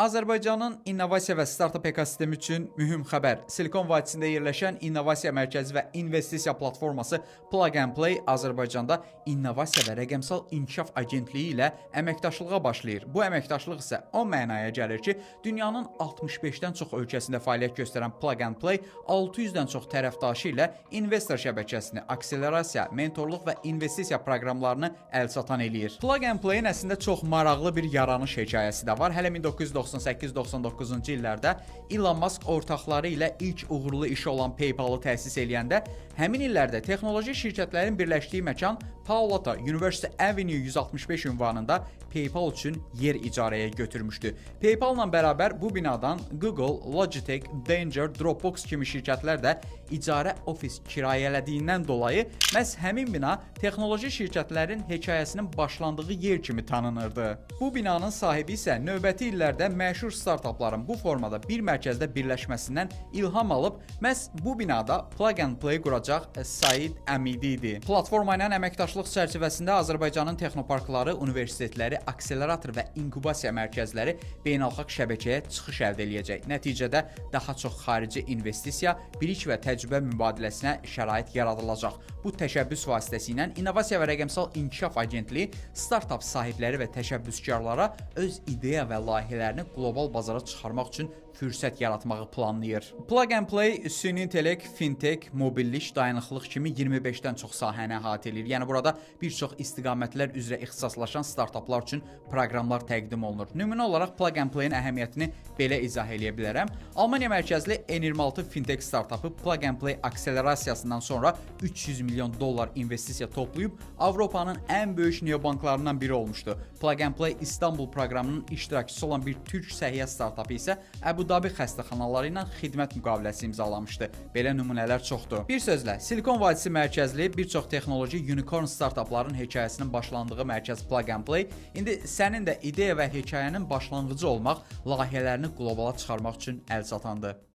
Azərbaycanın innovasiya və startup ekosistemi üçün mühüm xəbər. Silikon vadisində yerləşən innovasiya mərkəzi və investisiya platforması Plug and Play Azərbaycanda innovasiya və rəqəmsal inkişaf agentliyi ilə əməkdaşlığa başlayır. Bu əməkdaşlıq isə o mənaya gəlir ki, dünyanın 65-dən çox ölkəsində fəaliyyət göstərən Plug and Play 600-dən çox tərəfdaşı ilə investor şəbəkəsini, akselerasiya, mentorluq və investisiya proqramlarını əlçatan eləyir. Plug and Play-in əslində çox maraqlı bir yaranış hekayəsi də var. Hələ 1998-99-cu illərdə Elon Musk ortaqları ilə ilk uğurlu işi olan PayPal-ı təsis eləyəndə, həmin illərdə texnoloji şirkətlərin birləşdiyi məkan Palo Alto University Avenue 165 ünvanında PayPal üçün yer icarəyə götürmüşdü. PayPal-la bərabər bu binadan Google, Logitech, Danger, Dropbox kimi şirkətlər də icarə ofis kirayələdiyindən dolayı məhz həmin bina texnoloji şirkətlərin hekayəsinin başlandığı yer kimi tanınırdı. Bu binanın sahibi isə növbəti illərdə məşhur startupların bu formada bir mərkəzdə birləşməsindən ilham alıb, məhz bu binada Plug and Play quracaq Said Əmidi idi. Platforma ilə əməkdaşlıq çərçivəsində Azərbaycanın texnoparkları, universitetləri, akselerator və inkubasiya mərkəzləri beynəlxalq şəbəkəyə çıxış əldə eləyəcək. Nəticədə daha çox xarici investisiya, bilik və təcrübə mübadiləsinə şərait yaradılacaq. Bu təşəbbüs vasitəsilə İnnovasiya və Rəqəmsal İnkişaf Agentliyi startup sahibləri və təşəbbüskarlara öz ideya və layihələrini qlobal bazara çıxarmaq üçün fürsət yaratmağı planlayır. Plug and Play süni intellekt, fintech, mobillik, dayanıqlıq kimi 25-dən çox sahəni əhatə edir. Yəni burada bir çox istiqamətlər üzrə ixtisaslaşan startuplar üçün proqramlar təqdim olunur. Nümunə olaraq Plug and Play-in əhəmiyyətini belə izah edə bilərəm. Almaniya mərkəzli N26 fintech startupı Plug and Play akselerasiyasından sonra 300 milyon dollar investisiya toplayıb Avropanın ən böyük neobanklarından biri olmuşdu. Plug and Play İstanbul proqramının iştirakçısı olan bir türk səhiyyə startupı isə Əbu Dabi xəstəxanaları ilə xidmət müqaviləsi imzalamışdı. Belə nümunələr çoxdur. Bir sözlə, Silikon vadisi mərkəzli bir çox texnoloji unicorn startupların hekayəsinin başlandığı mərkəz Plug and Play indi sənin də ideya və hekayənin başlanğıcı olmaq, layihələrini qlobala çıxarmaq üçün əl çatandı.